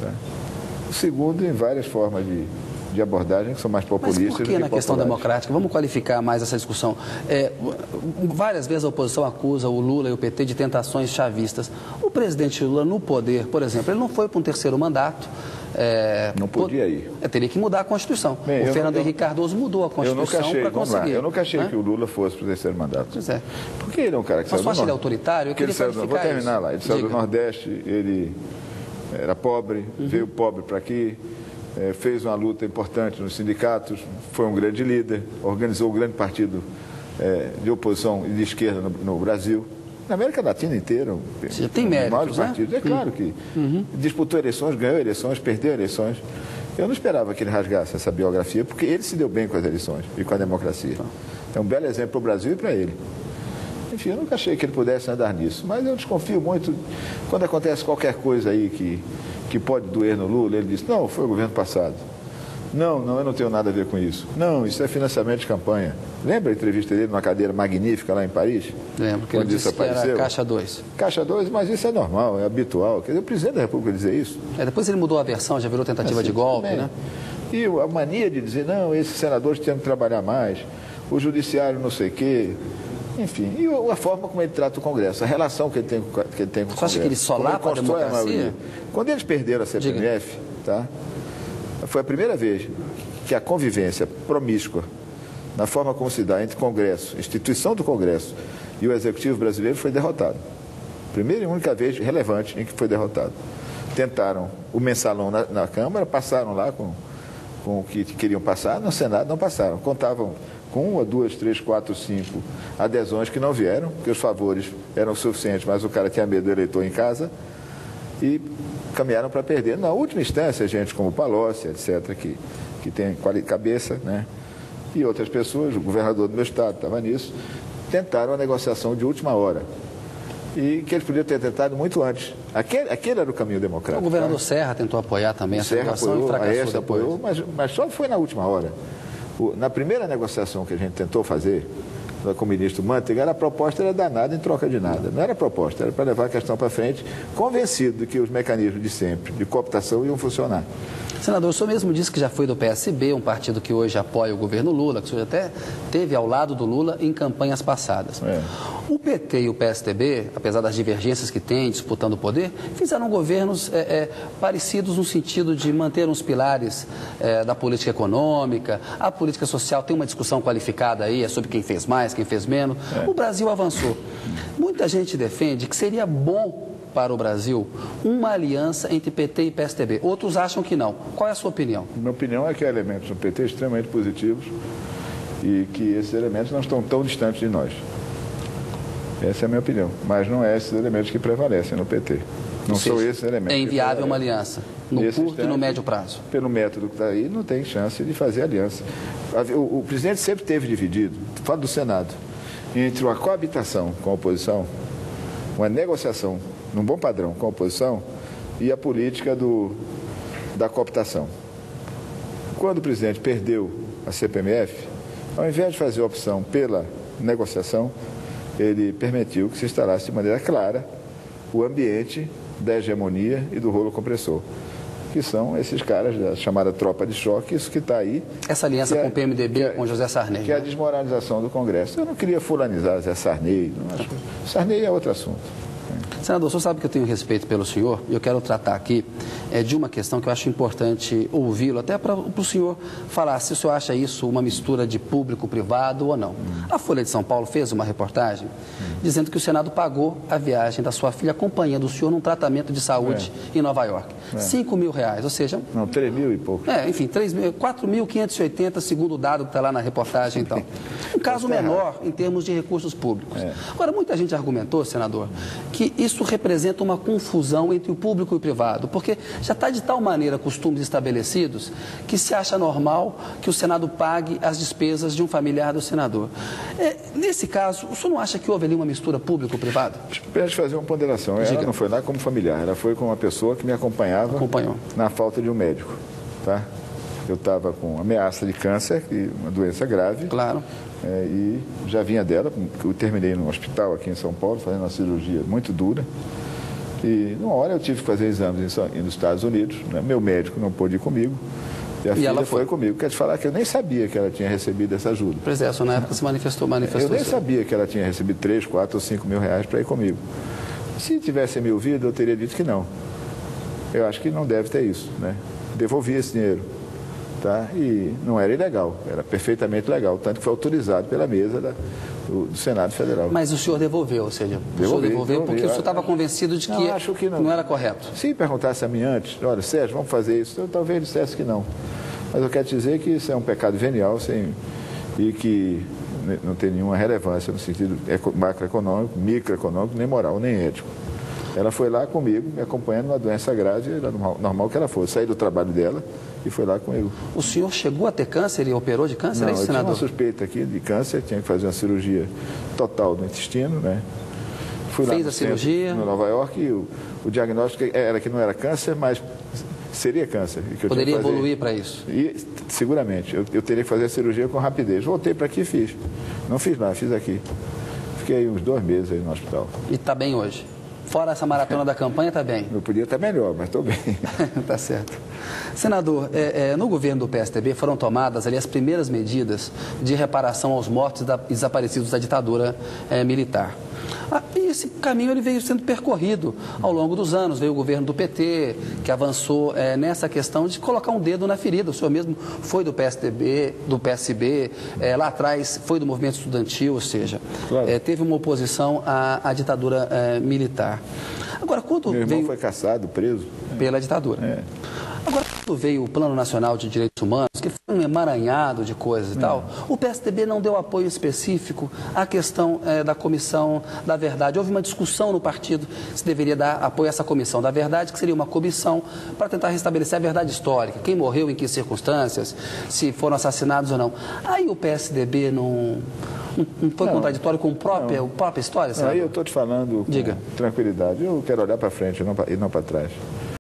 Tá? O segundo, em várias formas de abordagem que são mais populistas. Mas por que na questão democrática? Vamos qualificar mais essa discussão. Várias vezes a oposição acusa o Lula e o PT de tentações chavistas. O presidente Lula no poder, por exemplo, ele não foi para um terceiro mandato. Não podia ir. Teria que mudar a Constituição. O Fernando Henrique Cardoso mudou a Constituição para conseguir. Eu nunca achei que o Lula fosse para o terceiro mandato. Pois é. Porque ele é um cara que saiu do Nordeste. Mas só ele é autoritário? Vou terminar lá. Ele saiu do Nordeste, ele era pobre, veio pobre para aqui. Fez uma luta importante nos sindicatos, foi um grande líder, organizou um grande partido de oposição e de esquerda no Brasil. Na América Latina inteira, você tem méritos, né? Partidos. É claro que disputou eleições, ganhou eleições, perdeu eleições. Eu não esperava que ele rasgasse essa biografia, porque ele se deu bem com as eleições e com a democracia. É um belo exemplo para o Brasil e para ele. Enfim, eu nunca achei que ele pudesse andar nisso, mas eu desconfio muito quando acontece qualquer coisa aí que pode doer no Lula. Ele diz, não, foi o governo passado. Não, eu não tenho nada a ver com isso. Não, isso é financiamento de campanha. Lembra a entrevista dele numa cadeira magnífica lá em Paris? Lembro, que ele disse que era Caixa 2. Caixa 2, mas isso é normal, é habitual. Quer dizer, o presidente da República dizer isso. Depois ele mudou a versão, já virou tentativa de golpe, né? E a mania de dizer, não, esses senadores têm que trabalhar mais, o judiciário não sei o quê. Enfim, e a forma como ele trata o Congresso, a relação que ele tem com o Congresso. Você acha que ele solapa a democracia? Quando eles perderam a CPMF, tá? Foi a primeira vez que a convivência promíscua, na forma como se dá entre Congresso, instituição do Congresso e o Executivo brasileiro, foi derrotado. Primeira e única vez relevante em que foi derrotado. Tentaram o mensalão na Câmara, passaram lá com o que queriam passar, no Senado não passaram. Contavam com 1, 2, 3, 4, 5 adesões que não vieram, porque os favores eram suficientes, mas o cara tinha medo do eleitor em casa, e caminharam para perder. Na última instância, gente como Palocci, etc., que tem cabeça, né? E outras pessoas, o governador do meu estado estava nisso, tentaram a negociação de última hora. E que eles podiam ter tentado muito antes. Aquele era o caminho democrático. O governador Serra tentou apoiar também essa negociação e fracassou depois. Apoiou, mas só foi na última hora. Na primeira negociação que a gente tentou fazer com o ministro Manteiga, a proposta era dar nada em troca de nada. Não era proposta, era para levar a questão para frente, convencido de que os mecanismos de sempre, de cooptação, iam funcionar. Senador, o senhor mesmo disse que já foi do PSB, um partido que hoje apoia o governo Lula, que o senhor até teve ao lado do Lula em campanhas passadas. O PT e o PSDB, apesar das divergências que têm disputando o poder, fizeram governos parecidos no sentido de manter uns pilares da política econômica. A política social tem uma discussão qualificada aí, sobre quem fez mais, quem fez menos. O Brasil avançou. Muita gente defende que seria bom para o Brasil uma aliança entre PT e PSDB. Outros acham que não. Qual é a sua opinião? Minha opinião é que há elementos no PT extremamente positivos e que esses elementos não estão tão distantes de nós. Essa é a minha opinião. Mas não é esses elementos que prevalecem no PT. Não são esses elementos. É inviável uma aliança no curto e no médio prazo. Pelo método que está aí, não tem chance de fazer aliança. O presidente sempre teve dividido, falo do Senado, entre uma coabitação com a oposição, uma negociação num bom padrão com a oposição e a política da cooptação. Quando o presidente perdeu a CPMF, ao invés de fazer a opção pela negociação, ele permitiu que se instalasse de maneira clara o ambiente da hegemonia e do rolo compressor, que são esses caras da chamada tropa de choque, isso que está aí. Essa aliança com o PMDB e com José Sarney. Que é a desmoralização do Congresso. Eu não queria fulanizar José Sarney. Sarney é outro assunto. Senador, o senhor sabe que eu tenho respeito pelo senhor e eu quero tratar aqui de uma questão que eu acho importante ouvi-lo, até para o senhor falar se o senhor acha isso uma mistura de público-privado ou não. A Folha de São Paulo fez uma reportagem dizendo que o Senado pagou a viagem da sua filha acompanhando o senhor num tratamento de saúde em Nova York. R$5.000, ou seja... Não, 3.000 e pouco. Enfim, 4.580, segundo o dado que está lá na reportagem, então. Um caso menor em termos de recursos públicos. Agora, muita gente argumentou, senador, que isso representa uma confusão entre o público e o privado, porque já está de tal maneira costumes estabelecidos que se acha normal que o Senado pague as despesas de um familiar do senador. Nesse caso, o senhor não acha que houve ali uma mistura público-privada? Espera de fazer uma ponderação. Ela não foi lá como familiar, ela foi com uma pessoa que me acompanhava na falta de um médico. Tá? Eu estava com ameaça de câncer, uma doença grave. Claro. E já vinha dela, eu terminei no hospital aqui em São Paulo, fazendo uma cirurgia muito dura, E, numa hora, eu tive que fazer exames nos Estados Unidos, né? Meu médico não pôde ir comigo, e a filha foi comigo. Quer te falar que eu nem sabia que ela tinha recebido essa ajuda. Pois é, na época se manifestou. Eu nem sabia que ela tinha recebido 3, 4 ou 5 mil reais para ir comigo. Se tivesse me ouvido, eu teria dito que não. Eu acho que não deve ter isso, né? Devolvi esse dinheiro, tá? E não era ilegal, era perfeitamente legal, tanto que foi autorizado pela mesa do Senado Federal. Mas o senhor devolveu, ou seja, o senhor devolveu porque o senhor estava convencido de que não era correto. Se perguntasse a mim antes, olha, Sérgio, vamos fazer isso, eu talvez dissesse que não. Mas eu quero dizer que isso é um pecado venial e que não tem nenhuma relevância no sentido macroeconômico, microeconômico, nem moral, nem ético. Ela foi lá comigo, me acompanhando numa doença grave, era normal que ela fosse. Saí do trabalho dela e foi lá comigo. O senhor chegou a ter câncer e operou de câncer? Não, eu tinha uma suspeita aqui de câncer, tinha que fazer uma cirurgia total do intestino, né? Fui lá Fez a cirurgia? No Nova York e o diagnóstico era que não era câncer, mas seria câncer. Que poderia evoluir para isso? E, seguramente. Eu teria que fazer a cirurgia com rapidez. Voltei para aqui e fiz. Não fiz lá, fiz aqui. Fiquei uns 2 meses aí no hospital. E está bem hoje? Fora essa maratona da campanha, está bem? Eu podia estar melhor, mas estou bem. Tá certo. Senador, no governo do PSDB foram tomadas ali as primeiras medidas de reparação aos mortos e desaparecidos da ditadura militar. E esse caminho ele veio sendo percorrido ao longo dos anos. Veio o governo do PT, que avançou nessa questão de colocar um dedo na ferida. O senhor mesmo foi do PSDB, do PSB, lá atrás foi do movimento estudantil, ou seja, claro. Teve uma oposição à ditadura militar. Agora, quando meu irmão foi cassado, preso. Pela ditadura. Agora, quando veio o Plano Nacional de Direitos Humanos, que foi um emaranhado de coisas e tal, o PSDB não deu apoio específico à questão da Comissão da Verdade. Houve uma discussão no partido se deveria dar apoio a essa Comissão da Verdade, que seria uma comissão para tentar restabelecer a verdade histórica. Quem morreu, em que circunstâncias, se foram assassinados ou não. Aí o PSDB não foi contraditório com a própria história? Aí eu estou te falando com tranquilidade. Eu quero olhar para frente e não para trás.